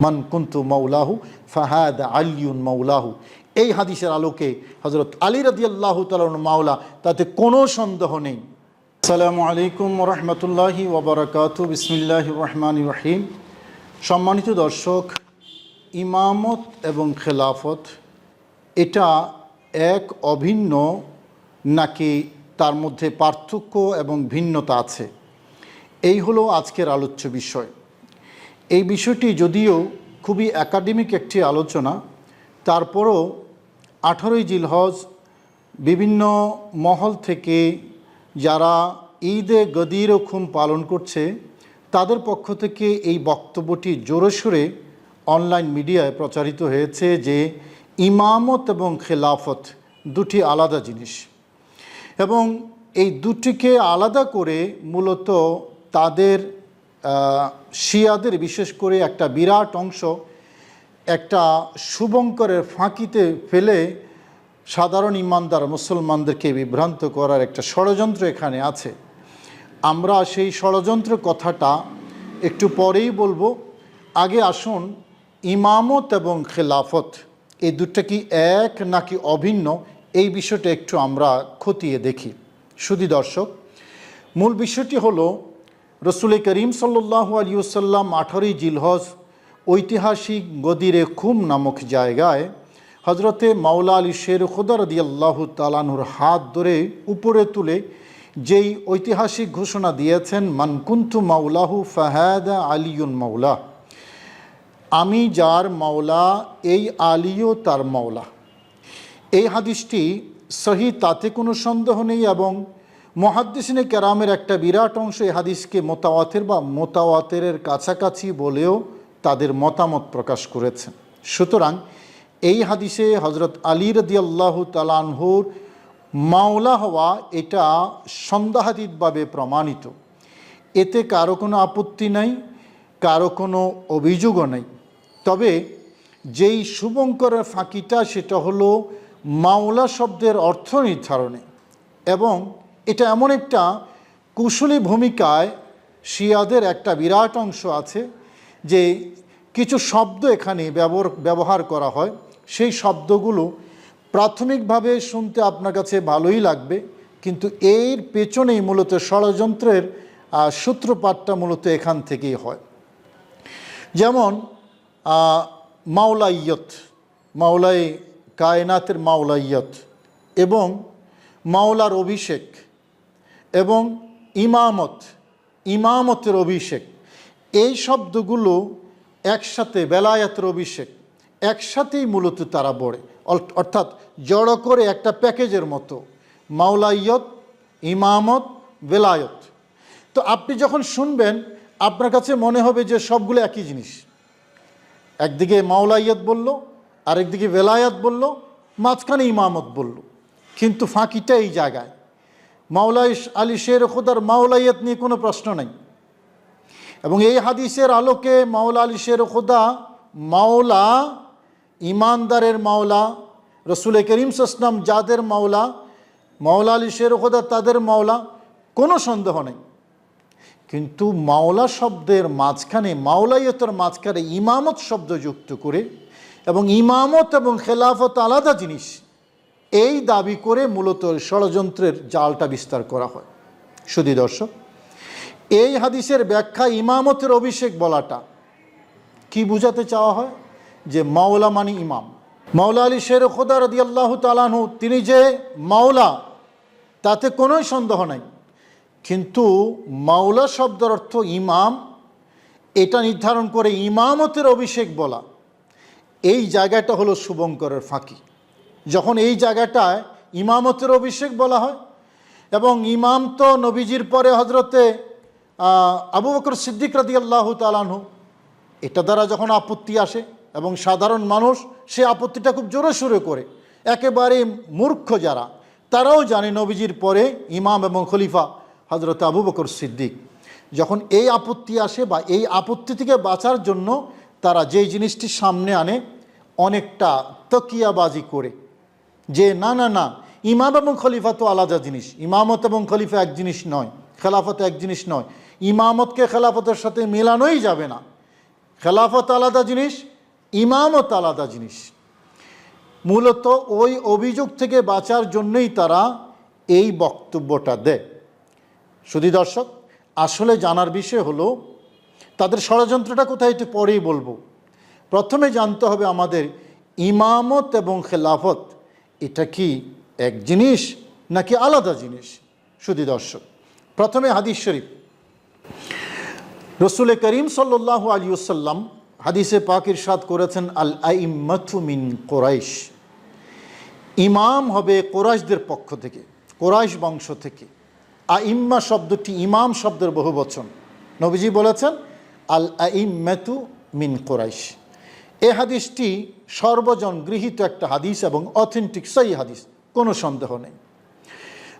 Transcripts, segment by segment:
মান কুনতু মাওলাহু ফাহাদা আলিউন মাওলাহু। এই হাদিসের আলোকে হযরত আলী রাদিয়াল্লাহু তাআলা মাওলা, তাতে কোনো সন্দেহ নেই। আসসালামু আলাইকুম ওয়া রাহমাতুল্লাহি ওয়া বারাকাতুহু। বিসমিল্লাহির রহমানির রহিম। সম্মানিত দর্শক, ইমামত এবং খেলাফত এটা এক অভিন্ন, নাকি তার মধ্যে পার্থক্য এবং ভিন্নতা আছে? এই হলো আজকের আলোচ্য বিষয়। এই বিষয়টি যদিও খুবই একাডেমিক একটি আলোচনা, তারপরও 18ই জিলহজ বিভিন্ন মহল থেকে যারা ঈদে গদির খুম পালন করছে, তাদের পক্ষ থেকে এই বক্তব্যটি জোরেশোরে অনলাইন মিডিয়ায় প্রচারিত হয়েছে যে ইমামত এবং খেলাফত দুটি আলাদা জিনিস, এবং এই দুটিকে আলাদা করে মূলত তাদের শিয়াদের বিশেষ করে একটা বিরাট অংশ একটা শুভঙ্করের ফাঁকিতে ফেলে সাধারণ ইমানদার মুসলমানদেরকে বিভ্রান্ত করার একটা ষড়যন্ত্র এখানে আছে। আমরা সেই ষড়যন্ত্র কথাটা একটু পরেই বলবো। আগে আসুন, ইমামত এবং খেলাফত এই দুটো কি এক নাকি অভিন্ন, এই বিষয়টা একটু আমরা খতিয়ে দেখি। শুধু দর্শক, মূল বিষয়টি হলো রসুল করিম সাল্লাল্লাহু আলাইহি ওয়াসাল্লাম 18ই জিলহজ ঐতিহাসিক গদিরে খুম নামক জায়গায় হজরতে মাওলা আলী শের খুদা রাদিয়াল্লাহু তাআলা আনহুর হাত ধরে উপরে তুলে যেই ঐতিহাসিক ঘোষণা দিয়েছেন, মান কুনতু মাওলাহু ফাহাদা আলিউন মাওলা, আমি যার মাওলা এই আলীও তার মাওলা। এই হাদিসটি সহি, তাতে কোনো সন্দেহ নেই, এবং মুহাদ্দিসিনে কেরামের একটা বিরাট অংশ এই হাদিসকে মোতাওয়াতির বা মোতাওয়াতিরের কাছাকাছি বলেও তাদের মতামত প্রকাশ করেছেন। সুতরাং এই হাদিসে হজরত আলী রাদিয়াল্লাহু তাআলা আনহুর মাওলা হওয়া এটা সন্দেহাতীতভাবে প্রমাণিত। এতে কারো কোনো আপত্তি নাই, কারো কোনো অভিযোগও নেই। তবে যেই শুভঙ্করের ফাঁকিটা, সেটা হলো মাওলা শব্দের অর্থ নির্ধারণে, এবং এটা এমন একটা কুশলী ভূমিকায় শিয়াদের একটা বিরাট অংশ আছে যে কিছু শব্দ এখানে ব্যবহার করা হয়। সেই শব্দগুলো প্রাথমিকভাবে শুনতে আপনার কাছে ভালোই লাগবে, কিন্তু এর পেছনেই মূলত ষড়যন্ত্রের সূত্রপাতটা মূলত এখান থেকেই হয়। যেমন মাওলাইয়ত, মাওলাই কায়নাতের মাওলাইয়ত, এবং মাওলার অভিষেক, এবং ইমামত, ইমামতের অভিষেক, এই শব্দগুলো একসাথে, বেলায়াতের অভিষেক একসাথেই মূলত তারা পড়ে, অর্থাৎ জড়ো করে একটা প্যাকেজের মতো, মাওলাইয়ত, ইমামত, বেলায়ত। তো আপনি যখন শুনবেন আপনার কাছে মনে হবে যে সবগুলো একই জিনিস। একদিকে মাওলাইয়ত বলল, আরেকদিকে বেলায়াত বলল, মাঝখানে ইমামত বলল, কিন্তু ফাঁকিটা এই জায়গায়। মাওলা আলী শের খুদার মাওলাইয়ত নিয়ে কোনো প্রশ্ন নেই, এবং এই হাদিসের আলোকে মাওলা আলী শের খুদা মাওলা, ইমানদারের মাওলা, রসুল করিম সাল্লাল্লাহু আলাইহি ওয়াসাল্লাম যাদের মাওলা, মাওলা আলী শের খুদা তাদের মাওলা, কোনো সন্দেহ নেই। কিন্তু মাওলা শব্দের মাঝখানে, মাওলাইয়তের মাঝখানে ইমামত শব্দ যুক্ত করে, এবং ইমামত এবং খেলাফত আলাদা জিনিস, এই দাবি করে মূলত ষড়যন্ত্রের জালটা বিস্তার করা হয়। শুধু দর্শক, এই হাদিসের ব্যাখ্যা ইমামতের অভিষেক বলাটা কি বুঝাতে চাওয়া হয়? যে মাওলা মানে ইমাম। মাওলা আলী শের খুদা রাদিয়াল্লাহু তাআলা আনহু তিনি যে মাওলা, তাতে কোনো সন্দেহ নাই, কিন্তু মাওলা শব্দের অর্থ ইমাম, এটা নির্ধারণ করে ইমামতের অভিষেক বলা, এই জায়গাটা হলো শুভঙ্করের ফাঁকি। যখন এই জায়গাটায় ইমামতের অভিষেক বলা হয়, এবং ইমাম তো নবীজির পরে হজরতে আবু বকর সিদ্দিক রাদিয়াল্লাহু তাআলা আনহু, এটা দ্বারা যখন আপত্তি আসে, এবং সাধারণ মানুষ সে আপত্তিটা খুব জোরে সোরে করে, একেবারে মূর্খ যারা, তারাও জানে নবীজির পরে ইমাম এবং খলিফা হজরত আবু বকর সিদ্দিক। যখন এই আপত্তি আসে বা এই আপত্তি থেকে বাঁচার জন্য তারা যেই জিনিসটি সামনে আনে, অনেকটা তকিয়াবাজি করে যে না না না, ইমাম এবং খলিফা তো আলাদা জিনিস, ইমামত এবং খলিফা এক জিনিস নয়, খেলাফত এক জিনিস নয়, ইমামতকে খেলাফতের সাথে মেলানোই যাবে না, খেলাফত আলাদা জিনিস, ইমামত আলাদা জিনিস। মূলত ওই অভিযোগ থেকে বাঁচার জন্যই তারা এই বক্তব্যটা দেয়। শুধু দর্শক, আসলে জানার বিষয় হলো তাদের ষড়যন্ত্রটা কোথায়, একটু পরেই বলবো। প্রথমে জানতে হবে আমাদের ইমামত এবং খেলাফত এটা কি এক জিনিস নাকি আলাদা জিনিস। শুধু দর্শক, প্রথমে হাদিস শরীফ, রসুল করিম সাল্লাল্লাহু আলাইহি ওয়াসাল্লাম হাদিসে পাক ইরশাদ করেছেন, আল আইম্মাতু মিন কুরাইশ, ইমাম হবে কুরাইশদের পক্ষ থেকে, কুরাইশ বংশ থেকে। আইম্মা শব্দটি ইমাম শব্দের বহুবচন। নবীজি বলেছেন আল আইম্মাতু মিন কুরাইশ। এই হাদিসটি সর্বজন গৃহীত একটা হাদিস এবং অথেন্টিক সহিহ হাদিস, কোনো সন্দেহ নেই।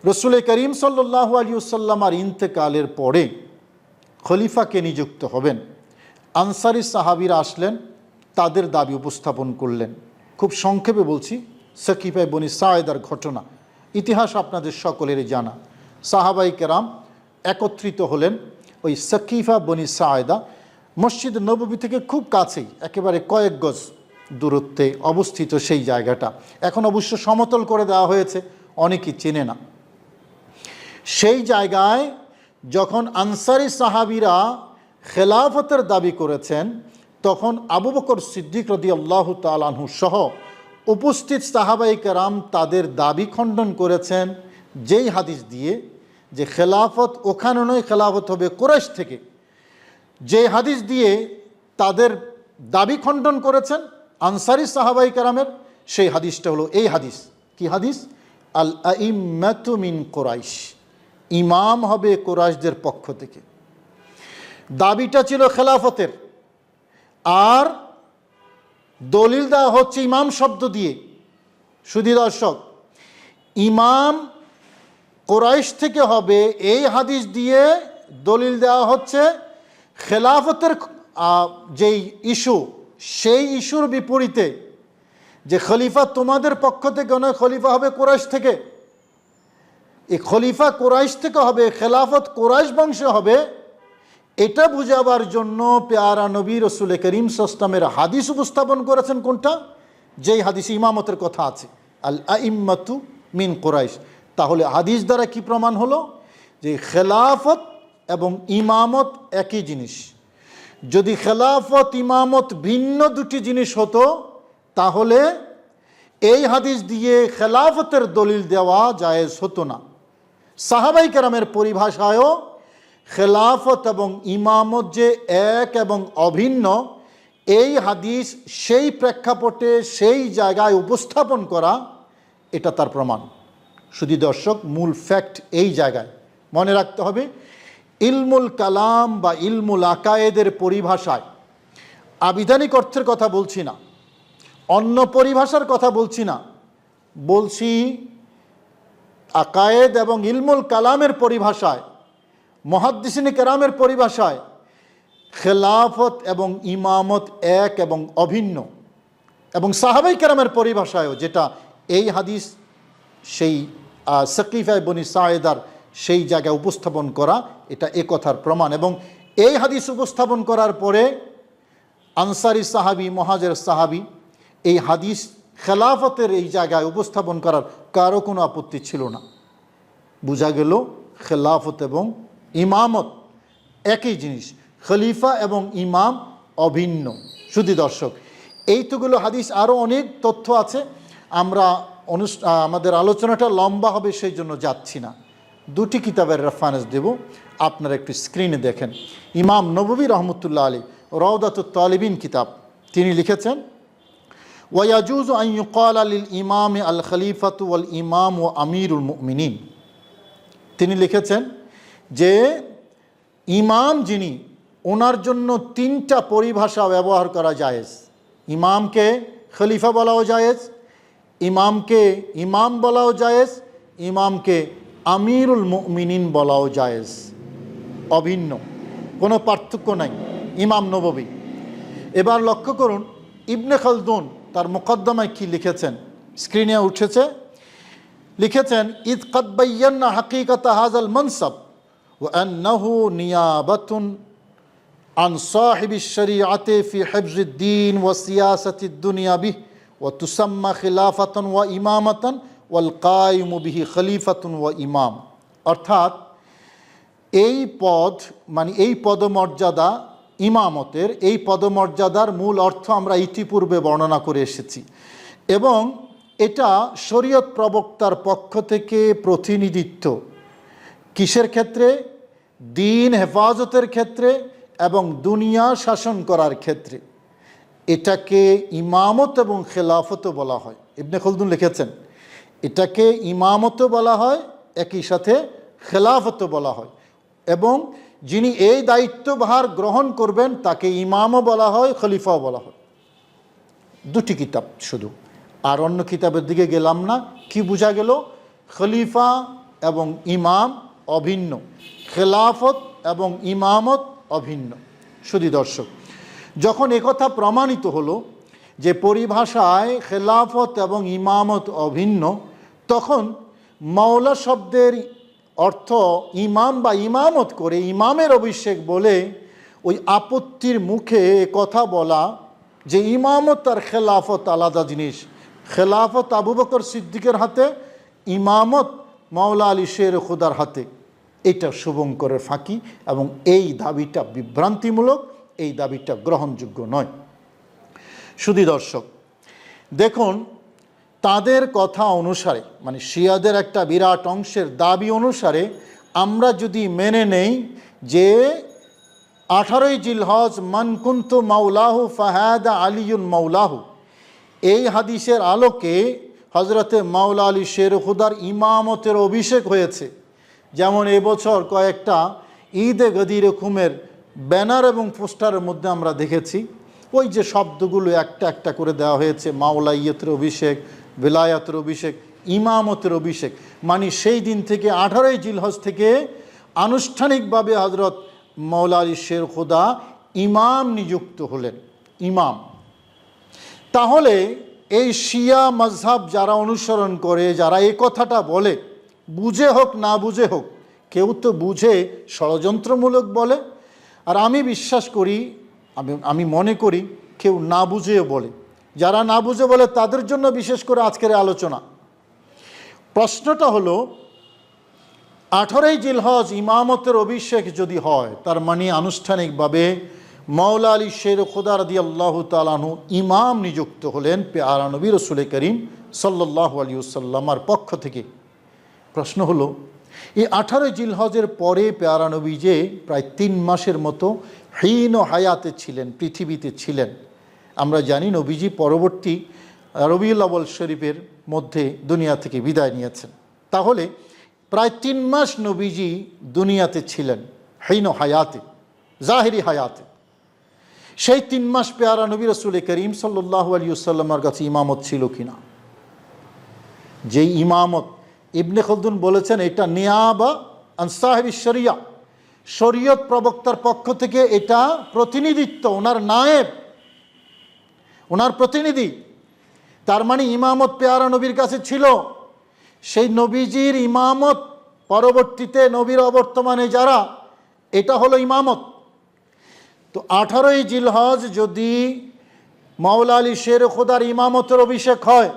রসুল করিম সাল্লাল্লাহু আলাইহি ওয়াসাল্লাম আর ইন্তেকালের পরে খলিফাকে নিযুক্ত হবেন। আনসারি সাহাবীরা আসলেন, তাদের দাবি উপস্থাপন করলেন। খুব সংক্ষেপে বলছি, সাকিফা বনি সায়েদার ঘটনা, ইতিহাস আপনাদের সকলেরই জানা। সাহাবাই কেরাম একত্রিত হলেন ওই সাকিফা বনি সায়েদা, মসজিদ নববী থেকে খুব কাছেই, একেবারে কয়েক গজ দূরত্বে অবস্থিত সেই জায়গাটা। এখন অবশ্য সমতল করে দেওয়া হয়েছে, অনেকেই চেনে না। সেই জায়গায় যখন আনসারি সাহাবীরা খেলাফতের দাবি করেছেন, তখন আবু বকর সিদ্দিক রাদিয়াল্লাহু তাআলা আনহু সহ উপস্থিত সাহাবায়ে কেরাম তাদের দাবি খণ্ডন করেছেন যেই হাদিস দিয়ে, যে খেলাফত ওখানে নয়, খেলাফত হবে কুরাইশ থেকে। যে হাদিস দিয়ে তাদের দাবি খণ্ডন করেছেন আনসারি সাহাবায়ে কেরামের, সেই হাদিসটা হলো এই হাদিস। কি হাদিস? আল আইম্মাতু মিন কুরাইশ, ইমাম হবে কুরাইশদের পক্ষ থেকে। দাবিটা ছিল খেলাফতের, আর দলিল দেওয়া হচ্ছে ইমাম শব্দ দিয়ে। শুধু দর্শক, ইমাম কুরাইশ থেকে হবে এই হাদিস দিয়ে দলিল দেওয়া হচ্ছে খেলাফতের যেই ইস্যু, সেই ইস্যুর বিপরীতে যে খলিফা তোমাদের পক্ষ থেকে নয়, খলিফা হবে কুরাইশ থেকে। এই খলিফা কুরাইশ থেকে হবে, খেলাফত কুরাইশ বংশে হবে, এটা বুঝাবার জন্য পেয়ারা নবী রসুল করিম সাল্লাল্লাহু আলাইহি ওয়াসাল্লামের হাদিস উপস্থাপন করেছেন। কোনটা? যেই হাদিসে ইমামতের কথা আছে, আল আইম্মাতু মিন কুরাইশ। তাহলে হাদিস দ্বারা কি প্রমাণ হলো? যে খেলাফত এবং ইমামত একই জিনিস। যদি খেলাফত ইমামত ভিন্ন দুটি জিনিস হতো, তাহলে এই হাদিস দিয়ে খেলাফতের দলিল দেওয়া জায়েজ হতো না। সাহাবাই কেরামের পরিভাষায়ও খেলাফত এবং ইমামত যে এক এবং অভিন্ন, এই হাদিস সেই প্রেক্ষাপটে সেই জায়গায় উপস্থাপন করা, এটা তার প্রমাণ। শুধু দর্শক, মূল ফ্যাক্ট এই জায়গায় মনে রাখতে হবে। ইলমুল কালাম বা ইলমুল আকায়েদের পরিভাষায় আবিধানিক অর্থের কথা বলছি না, অন্য পরিভাষার কথা বলছি না, বলছি আকায়েদ এবং ইলমুল কালামের পরিভাষায়, মুহাদ্দিসিনে কেরামের পরিভাষায় খেলাফত এবং ইমামত এক এবং অভিন্ন। এবং সাহাবাই কেরামের পরিভাষায়ও, যেটা এই হাদিস সেই সাকিফা বনি সায়েদার সেই জায়গায় উপস্থাপন করা, এটা এ কথার প্রমাণ। এবং এই হাদিস উপস্থাপন করার পরে আনসারি সাহাবি, মুহাজির সাহাবি, এই হাদিস খেলাফতের এই জায়গায় উপস্থাপন করার কারো কোনো আপত্তি ছিল না। বোঝা গেল খেলাফত এবং ইমামত একই জিনিস, খলিফা এবং ইমাম অভিন্ন। শুধু দর্শক, এইটুকুলো হাদিস, আরও অনেক তথ্য আছে। আমরা আমাদের আলোচনাটা লম্বা হবে, সেই জন্য যাচ্ছি না। দুটি কিতাবের রেফারেন্স দেব, আপনারা একটু স্ক্রিনে দেখেন। ইমাম নববী রহমতুল্লাহ আলী রওদাতুত তালিবিন কিতাব, তিনি লিখেছেন, ওয়ায়াজুজু আন ইউকালা লিল ইমাম আল খলিফাতু ওয়াল ইমাম ও আমিরুল মুমিনিন। তিনি লিখেছেন যে ইমাম যিনি, ওনার জন্য তিনটা পরিভাষা ব্যবহার করা জায়েজ। ইমামকে খলিফা বলাও জায়েজ, ইমামকে ইমাম বলাও জায়েজ, ইমামকে আমিরুল মুমিনিন বলাও জায়েজ, অভিন্ন, কোনো পার্থক্য নাই। ইমাম নববী। এবার লক্ষ্য করুন ইবনে খালদুন তার মুকদ্দমায় কি লিখেছেন, স্ক্রিনে উঠেছে। লিখেছেন, ইদ কাদ বায়্যানা হাকিকাত হাযাল মানসাব ওয়া আন্নাহু নিয়াবাতুন আন সাহিবিশ শরিআতি ফি হিফজিদ দ্বীন ওয়া সিয়াসাতিদ দুনিয়া বিহি ওয়া তুসাম্মা খিলাফাতান ওয়া ইমামাতান ওয়াল কায়িমু বিহি খলিফাতুন ওয়া ইমাম। অর্থাৎ এই পদ মানে এই পদমর্যাদা ইমামতের, এই পদমর্যাদার মূল অর্থ আমরা ইতিপূর্বে বর্ণনা করে এসেছি এবং এটা শরীয়ত প্রবক্তার পক্ষ থেকে প্রতিনিধিত্ব কিসের ক্ষেত্রে? দ্বীন হেফাজতের ক্ষেত্রে এবং দুনিয়া শাসন করার ক্ষেত্রে। এটাকে ইমামত এবং খেলাফতও বলা হয়। ইবনে খলদুন লিখেছেন এটাকে ইমামতও বলা হয়, একই সাথে খেলাফতও বলা হয় এবং যিনি এই দায়িত্বভার গ্রহণ করবেন তাকে ইমামও বলা হয়, খলিফাও বলা হয়। দুটি কিতাব শুধু, আর অন্য কিতাবের দিকে গেলাম না। কি বোঝা গেল? খলিফা এবং ইমাম অভিন্ন, খেলাফত এবং ইমামত অভিন্ন। শুধু দর্শক, যখন একথা প্রমাণিত হলো যে পরিভাষায় খেলাফত এবং ইমামত অভিন্ন, তখন মাওলা শব্দের অর্থ ইমাম বা ইমামত করে ইমামের অভিষেক বলে ওই আপত্তির মুখে কথা বলা যে ইমামত আর খেলাফত আলাদা জিনিস। খেলাফত আবু বকর সিদ্দিকের হাতে, ইমামত মাওলা আলী শের খুদার হাতে। এটা শুভঙ্করের ফাঁকি এবং এই দাবিটা বিভ্রান্তিমূলক, এই দাবিটা গ্রহণযোগ্য নয়। শুধু দর্শক দেখুন, তাদের কথা অনুসারে মানে শিয়াদের একটা বিরাট অংশের দাবি অনুসারে আমরা যদি মেনে নেই যে 18ই জিলহজ মান কুনতু মাওলাহু ফাহাদা আলিয়ুন মাওলাহু, এই হাদিসের আলোকে হজরতে মাওলা আলী শের খুদার ইমামতের অভিষেক হয়েছে। যেমন এবছর কয়েকটা ঈদে গদির খুমের ব্যানার এবং পোস্টারের মধ্যে আমরা দেখেছি ওই যে শব্দগুলো একটা একটা করে দেওয়া হয়েছে, মাওলাইয়তের অভিষেক, বেলায়াতের অভিষেক, ইমামতের অভিষেক। মানে সেই দিন থেকে 18ই জিলহজ থেকে আনুষ্ঠানিকভাবে হজরত মাওলা আলী শের খুদা ইমাম নিযুক্ত হলেন, ইমাম। তাহলে এই শিয়া মাযহাব যারা অনুসরণ করে, যারা এই কথাটা বলে, বুঝে হোক না বুঝে হোক, কেউ তো বুঝে ষড়যন্ত্রমূলক বলে, আর আমি বিশ্বাস করি, আমি মনে করি কেউ না বুঝেও বলে। যারা না বুঝে বলে তাদের জন্য বিশেষ করে আজকের আলোচনা। প্রশ্নটা হলো 18ই জিলহজ ইমামতের অভিষেক যদি হয়, তার মানে আনুষ্ঠানিকভাবে মাওলা আলী শের খুদা রাদিয়াল্লাহু তাআলা আনহু ইমাম নিযুক্ত হলেন পেয়ারা নবী রাসূল করিম সাল্লাল্লাহু আলাইহি ওয়াসাল্লামের পক্ষ থেকে। প্রশ্ন হলো এই 18ই জিলহজের পরে পেয়ারা নবী যে প্রায় 3 মাসের মতো হীন হায়াতে ছিলেন, পৃথিবীতে ছিলেন। আমরা জানি নবীজি পরবর্তী রবিউল আউয়াল শরীফের মধ্যে দুনিয়া থেকে বিদায় নিয়েছেন। তাহলে প্রায় 3 মাস নবীজি দুনিয়াতে ছিলেন হীন হায়াতে, জাহিরি হায়াতে। সেই 3 মাস পেয়ারা নবী রাসূল করিম সাল্লাল্লাহু আলাইহি ওয়াসাল্লামের কাছে ইমামত ছিল কিনা? যেই ইমামত ইবনে খলদুন বলেছেন এটা নিয়াবা আন সাহিবিশ শরিয়া, শরীয়ত প্রবক্তার পক্ষ থেকে এটা প্রতিনিধিত্ব, ওনার নায়েব, ওনার প্রতিনিধি। তার মানে ইমামত পেয়ারা নবীর কাছে ছিল। সেই নবীজির ইমামত পরবর্তীতে নবীর অবর্তমানে যারা, এটা হলো ইমামত। তো 18ই জিলহজ যদি মাওলা আলী শের খুদার ইমামতের অভিষেক হয়,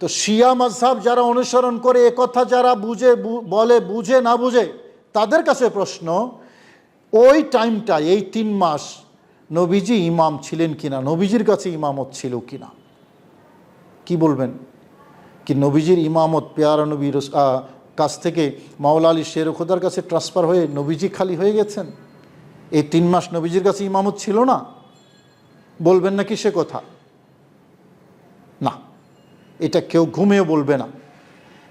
তো শিয়া মাযহাব যারা অনুসরণ করে, একথা যারা বুঝে বলে, বুঝে না বুঝে, তাদের কাছে প্রশ্ন, ওই টাইমটা এই 3 মাস নবীজি ইমাম ছিলেন কিনা, নবীজির কাছে ইমামত ছিল কিনা? কি বলবেন? কি নবীজির ইমামত পেয়ারা নবীর কাছ থেকে মাওলা আলী শের খুদার কাছে ট্রান্সফার হয়ে নবীজি খালি হয়ে গেছেন? এই 3 মাস নবীজির কাছে ইমামত ছিল না? বলবেন নাকি সে কথা? না, এটা কেউ ঘুমেও বলবে না।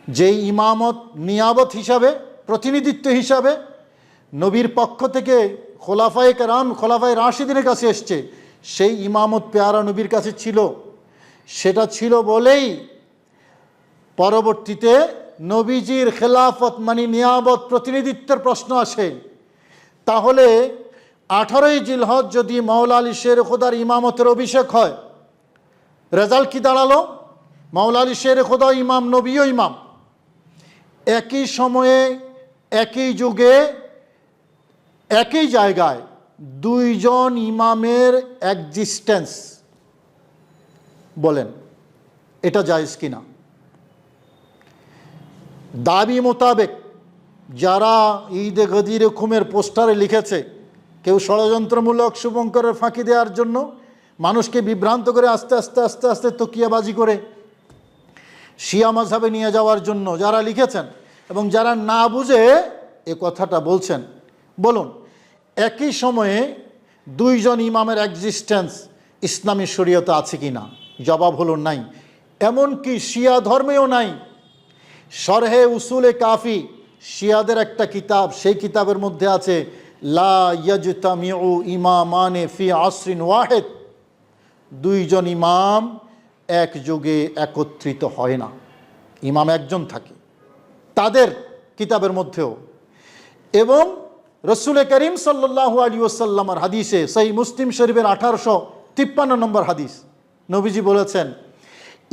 যেই ইমামত নিয়াবত হিসাবে, প্রতিনিধিত্ব হিসাবে নবীর পক্ষ থেকে খোলাফায়ে কেরাম, খোলাফায়ে রাশিদিনের কাছে এসছে, সেই ইমামত পেয়ারা নবীর কাছে ছিল। সেটা ছিল বলেই পরবর্তীতে নবীজির খেলাফত মানে নিয়াবত, প্রতিনিধিত্বের প্রশ্ন আসে। তাহলে 18ই জিলহজ যদি মাওলা আলী শের খুদার ইমামতের অভিষেক হয়, রেজাল্ট কি দাঁড়ালো? মাওলা আলী শের খুদা ইমাম, নবীও ইমাম। একই সময়ে, একই যুগে, একই জায়গায় দুইজন ইমামের এক্সিস্টেন্স, বলেন এটা জায়েজ কিনা? দাবি মোতাবেক যারা ঈদে গদির খুমের পোস্টারে লিখেছে, কেউ ষড়যন্ত্রমূলক শুভঙ্করের ফাঁকি দেওয়ার জন্য মানুষকে বিভ্রান্ত করে আস্তে আস্তে আস্তে আস্তে তকিয়াবাজি করে শিয়া মাযহাবে নিয়ে যাওয়ার জন্য যারা লিখেছেন এবং যারা না বুঝে এ কথাটা বলছেন, বলুন একই সময়ে দুইজন ইমামের এক্সিস্টেন্স ইসলামী শরীয়তে আছে কি না? জবাব হলো নাই। এমনকি শিয়া ধর্মেও নাই। শরহে উসুলে কাফি শিয়াদের একটা কিতাব, সেই কিতাবের মধ্যে আছে লা ইয়াজতামিউ ইমামানে ফি আসরিন ওয়াহিদ, দুইজন ইমাম এক যুগে একত্রিত হয় না, ইমাম একজন থাকে তাদের কিতাবের মধ্যেও। এবং রসুল করিম সাল্লাল্লাহু আলাইহি ওয়াসাল্লামের হাদিসে, সহিহ মুসলিম শরীফের 1853 নম্বর হাদিস, নবীজি বলেছেন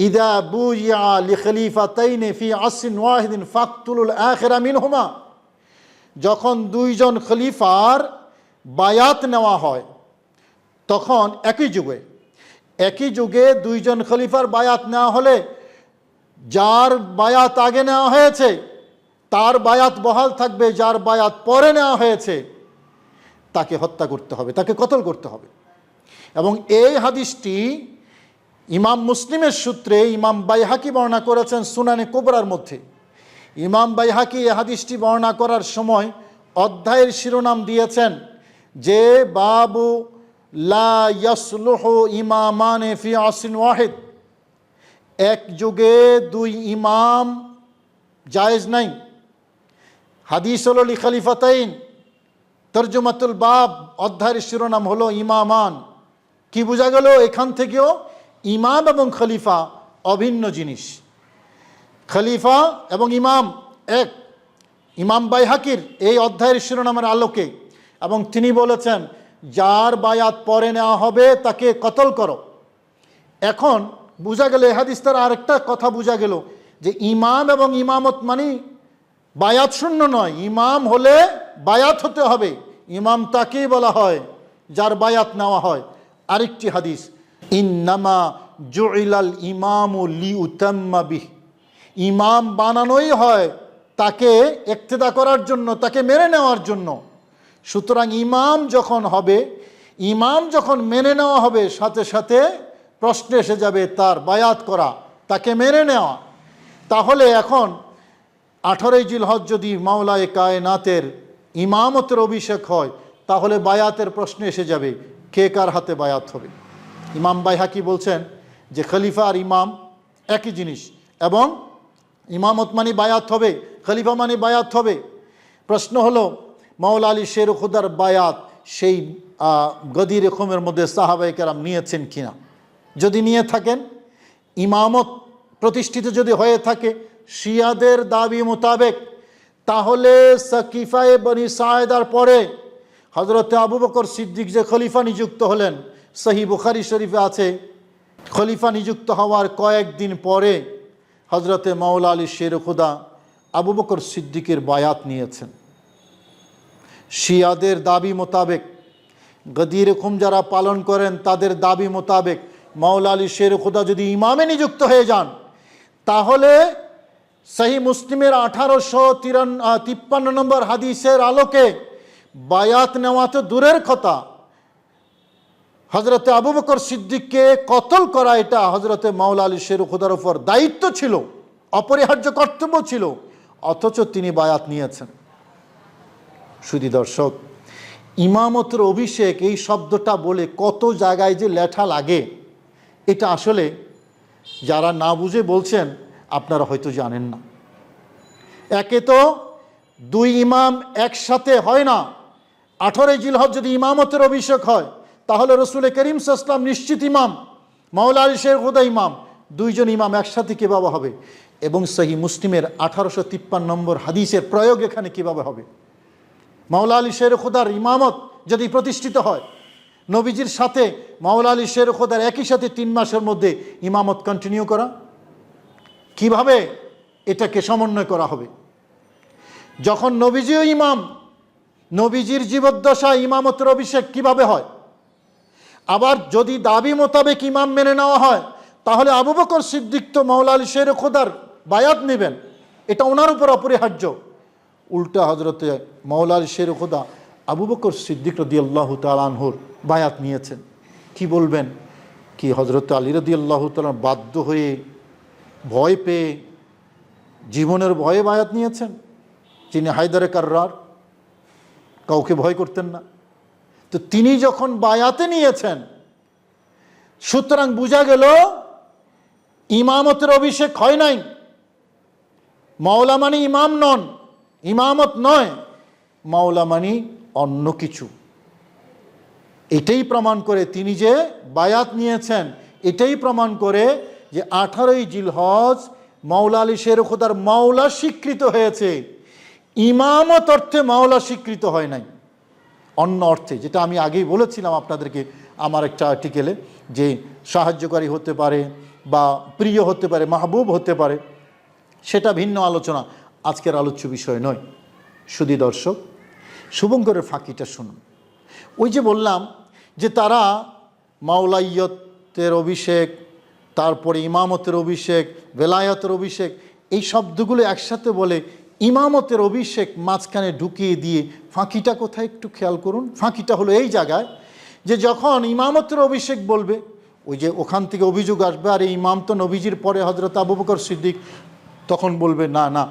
ইদা বুইয়া লিখলিফাতাইনি ফি আসরিন ওয়াহিদিন ফাকতুলুল আখিরা মিনহুমা, যখন দুইজন খলিফার বায়াত নেওয়া হয় তখন একই যুগে দুইজন খলিফার বায়াত নেওয়া হলে যার বায়াত আগে নেওয়া হয়েছে তার বায়াত বহাল থাকবে, যার বায়াত পরে নেওয়া হয়েছে তাকে হত্যা করতে হবে, তাকে কতল করতে হবে। এবং এই হাদিসটি ইমাম মুসলিমের সূত্রে ইমাম বাইহাকি বর্ণনা করেছেন সুনানে কুবরার মধ্যে। ইমাম বাইহাকি এই হাদিসটি বর্ণনা করার সময় অধ্যায়ের শিরোনাম দিয়েছেন যে বাবু লা ইয়াসলুহু ইমামানে ফি আসরিন ওয়াহিদ, এক যুগে দুই ইমাম জায়েজ নাই। হাদিস হলো লি খলিফাতাইন, তরজমাতুল বাব অধ্যায়ের শিরোনাম হলো ইমামান। কি বোঝা গেল এখান থেকেও? ইমাম এবং খলিফা অভিন্ন জিনিস। খলিফা এবং ইমাম এক। ইমাম বাইহাকির এই অধ্যায়ের শিরোনামের আলোকে, এবং তিনি বলেছেন যার বায়াত পরে নেওয়া হবে তাকে কতল করো। এখন বোঝা গেল এই হাদিস তার আরেকটা কথা বোঝা গেল যে ইমাম এবং ইমামত মানে বায়াত শূন্য নয়, ইমাম হলে বায়াত হতে হবে। ইমাম তাকেই বলা হয় যার বায়াত নেওয়া হয়। আরেকটি হাদিস, ইন্নামা জুইলাল ইমামু লিউতাম্মা বিহি, ইমাম বানানোই হয় তাকে ইক্তেদা করার জন্য, তাকে মেনে নেওয়ার জন্য। সুতরাং ইমাম যখন হবে, ইমাম যখন মেনে নেওয়া হবে, সাথে সাথে প্রশ্ন এসে যাবে তার বায়াত করা, তাকে মেনে নেওয়া। তাহলে এখন 18 জিলহজ যদি মাওলায়ে কায়নাতের ইমামতের অভিষেক হয় তাহলে বায়াতের প্রশ্ন এসে যাবে কে কার হাতে বায়াত হবে। ইমাম বাইহাকি বলছেন যে খলিফা আর ইমাম একই জিনিস, এবং ইমামত মানে বায়াত হবে, খলিফা মানে বায়াত হবে। প্রশ্ন হলো মাওলা আলী শের খুদার বায়াত সেই গদি রকমের মধ্যে সাহাবায়ে কেরাম নিয়েছেন কিনা? যদি নিয়ে থাকেন, ইমামত প্রতিষ্ঠিত যদি হয়ে থাকে শিয়াদের দাবি মোতাবেক, তাহলে সাকিফায়ে বনি সায়েদার পরে হযরতে আবু বকর সিদ্দিক যে খলিফা নিযুক্ত হলেন, সহিহ বুখারী শরীফে আছে খলিফা নিযুক্ত হওয়ার কয়েকদিন পরে হযরতে মাওলা আলী শের খুদা আবু বকর সিদ্দিকের বায়াত নিয়েছেন। শিয়াদের দাবি মোতাবেক, গদির হুকুম যারা পালন করেন তাদের দাবি মোতাবেক মাওলা আলী শের খুদা যদি ইমামে নিযুক্ত হয়ে যান তাহলে সহিহ মুসলিমের 1853 নম্বর হাদিসের আলোকে বায়াত নেওয়া তো দূরের কথা, হযরতে আবু বকর সিদ্দিককে কতল করা এটা হযরতে মাওলা আলী শের খুদার উপর দায়িত্ব ছিল, অপরিহার্য কর্তব্য ছিল, অথচ তিনি বায়াত নিয়েছেন। শুধু দর্শক, ইমামতের অভিষেক এই শব্দটা বলে কত জায়গায় যে লেঠা লাগে, এটা আসলে যারা না বুঝে বলছেন আপনারা হয়তো জানেন না। একে তো দুই ইমাম একসাথে হয় না। 18 জিলহজ যদি ইমামতের অভিষেক হয় তাহলে রসুল করিম সাল্লাল্লাহু আলাইহি ওয়াসাল্লাম নিশ্চিত ইমাম, মাওলা আলী শের খুদা ইমাম, দুইজন ইমাম একসাথে কীভাবে হবে? এবং সহিহ মুসলিমের 1853 নম্বর হাদিসের প্রয়োগ এখানে কীভাবে হবে? মাওলা আলী শের খুদার ইমামত যদি প্রতিষ্ঠিত হয়, নবীজির সাথে মাওলা আলী শের খুদার একই সাথে 3 মাসের মধ্যে ইমামত কন্টিনিউ করা, কিভাবে এটাকে সমন্বয় করা হবে? যখন নবীজিও ইমাম, নবীজির জীবদ্দশায় ইমামতের অভিষেক কিভাবে হয়। আবার যদি দাবি মোতাবেক ইমাম মেনে নেওয়া হয়, তাহলে আবু বকর সিদ্দিক তো মাওলা আলী শের খোদার বায়াত নেবেন, এটা ওনার উপর অপরিহার্য। উল্টা হজরতে মাওলা আলী শের খোদা আবু বকর সিদ্দিক রাদিয়াল্লাহু তাআলা আনহুর বায়াত নিয়েছেন। কি বলবেন, কি হজরত আলী রাদিয়াল্লাহু তাআলা বাধ্য হয়ে, ভয় পেয়ে, জীবনের ভয়ে বায়াত নিয়েছেন? যিনি হায়দারে কাররার, কাউকে ভয় করতেন না, তো তিনি যখন বায়াতে নিয়েছেন, সুতরাং বোঝা গেল ইমামতের অভিষেক হয় নাই। মাওলা মানে ইমাম নন, ইমামত নয়, মাওলা মানে অন্য কিছু। এটাই প্রমাণ করে তিনি যে বায়াত নিয়েছেন, এটাই প্রমাণ করে যে 18ই জিলহজ মাওলা আলী শের খোদার মাওলা স্বীকৃত হয়েছে। ইমামত অর্থে মাওলা স্বীকৃত হয় নাই, অন্য অর্থে, যেটা আমি আগেই বলেছিলাম আপনাদেরকে আমার একটা আর্টিকেলে, যে সাহায্যকারী হতে পারে বা প্রিয় হতে পারে, মাহবুব হতে পারে, সেটা ভিন্ন আলোচনা, আজকের আলোচ্য বিষয় নয়। শুধু দর্শক, শুভঙ্করের ফাঁকিটা শুনুন। ওই যে বললাম যে তারা মাওলাইয়তের অভিষেক, তারপরে ইমামতের অভিষেক, বেলায়তের অভিষেক, এই শব্দগুলো একসাথে বলে ইমামতের অভিষেক মাঝখানে ঢুকিয়ে দিয়ে ফাঁকিটা কোথায় একটু খেয়াল করুন। ফাঁকিটা হলো এই জায়গায় যে যখন ইমামতের অভিষেক বলবে, ওই যে ওখান থেকে অভিযোগ আসবে, আর ইমাম তো নবীজির পরে হজরত আবু বকর সিদ্দিক, তখন বলবে না না,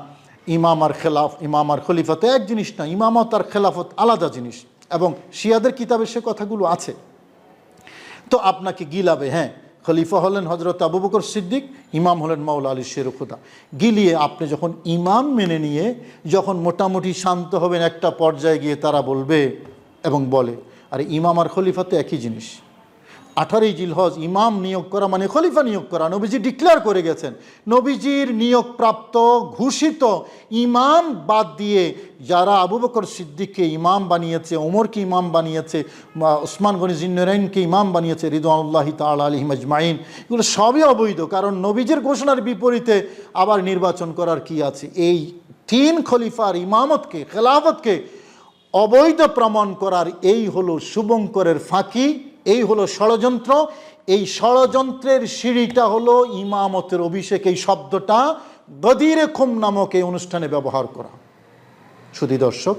ইমাম আর খেলাফ, ইমাম আর খলিফা তো এক জিনিস না, ইমামত আর খেলাফত আলাদা জিনিস, এবং শিয়াদের কিতাবে সে কথাগুলো আছে। তো আপনাকে গিলাবে, হ্যাঁ খলিফা হলেন হজরত আবু বকর সিদ্দিক, ইমাম হলেন মাওলা আলী শের খোদা। গিলিয়ে আপনি যখন ইমাম মেনে নিয়ে যখন মোটামুটি শান্ত হবেন, একটা পর্যায়ে গিয়ে তারা বলবে এবং বলে, আরে ইমাম আর খলিফা তো একই জিনিস। 18ই জিলহজ ইমাম নিয়োগ করা মানে খলিফা নিয়োগ করা। নবীজি ডিক্লেয়ার করে গেছেন, নবীজির নিয়োগপ্রাপ্ত ঘোষিত ইমাম বাদ দিয়ে যারা আবু বকর সিদ্দিককে ইমাম বানিয়েছে, ওমরকে ইমাম বানিয়েছে, ওসমান গনি জিন্নুরাইনকে ইমাম বানিয়েছে রিদওয়ানুল্লাহি তাআলা আলাইহিম আজমাইন, এগুলো সবই অবৈধ। কারণ নবীজির ঘোষণার বিপরীতে আবার নির্বাচন করার কি আছে? এই 3 খলিফার ইমামতকে, খেলাফতকে অবৈধ প্রমাণ করার এই হলো শুভঙ্করের ফাঁকি, এই হলো ষড়যন্ত্র। এই ষড়যন্ত্রের সিঁড়িটা হলো ইমামতের অভিষেক, এই শব্দটা গদিরে খুম নামক এই অনুষ্ঠানে ব্যবহার করা। শুধু দর্শক,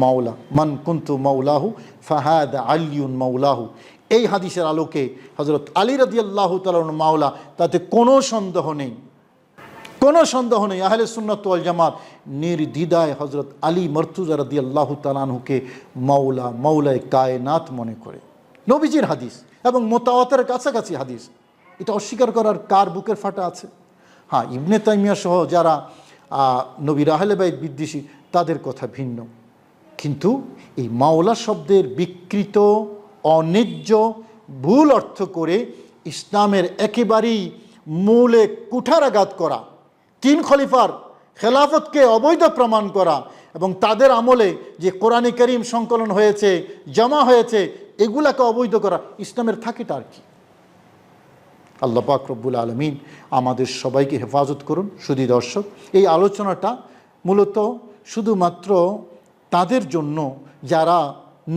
মাওলা মান কুনতু মাওলাহু ফাহাদা আলিউন মাওলাহু, এই হাদিসের আলোকে হযরত আলী রাদিয়াল্লাহু তাআলা মাওলা, তাতে কোনো সন্দেহ নেই, কোনো সন্দেহ নেই। আহলে সুন্নাত ওয়াল জামাত নির্দ্বিধায় হযরত আলী মর্তুজা রাদিয়াল্লাহু তাআলা আনহুকে মাওলা, মাওলায়ে কায়নাত মনে করে। নবীজির হাদিস এবং মোতাওয়াতের কাছাকাছি হাদিস, এটা অস্বীকার করার কার বুকের ফাটা আছে? হ্যাঁ, ইবনে তাইমিয়া সহ যারা নবীর আহলে বাইত বিদ্বেষী, তাদের কথা ভিন্ন। কিন্তু এই মাওলা শব্দের বিকৃত, অন্যায্য, ভুল অর্থ করে ইসলামের একেবারেই মূলে কুঠারাঘাত করা, 3 খলিফার খেলাফতকে অবৈধ প্রমাণ করা, এবং তাদের আমলে যে কোরআনে কারীম সংকলন হয়েছে, জমা হয়েছে, এগুলাকে অবৈধ করা, ইসলামের থাকেটা আর কি? আল্লাহ পাক রব্বুল আলামিন আমাদের সবাইকে হেফাজত করুন। শুধু দর্শক, এই আলোচনাটা মূলত শুধুমাত্র তাদের জন্য যারা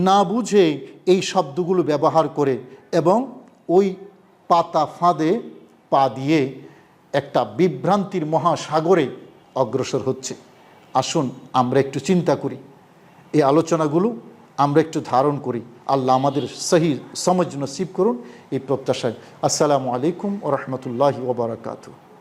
না বুঝে এই শব্দগুলো ব্যবহার করে এবং ওই পাতা ফাঁদে পা দিয়ে একটা বিভ্রান্তির মহাসাগরে অগ্রসর হচ্ছে। আসুন আমরা একটু চিন্তা করি, এই আলোচনাগুলো আমরা একটু ধারণ করি। আল্লাহ আমাদের সহি সমঝ নসিব করুন, এই প্রত্যাশায়। আসসালামু আলাইকুম ওয়া রাহমাতুল্লাহি ওয়া বারাকাতুহু।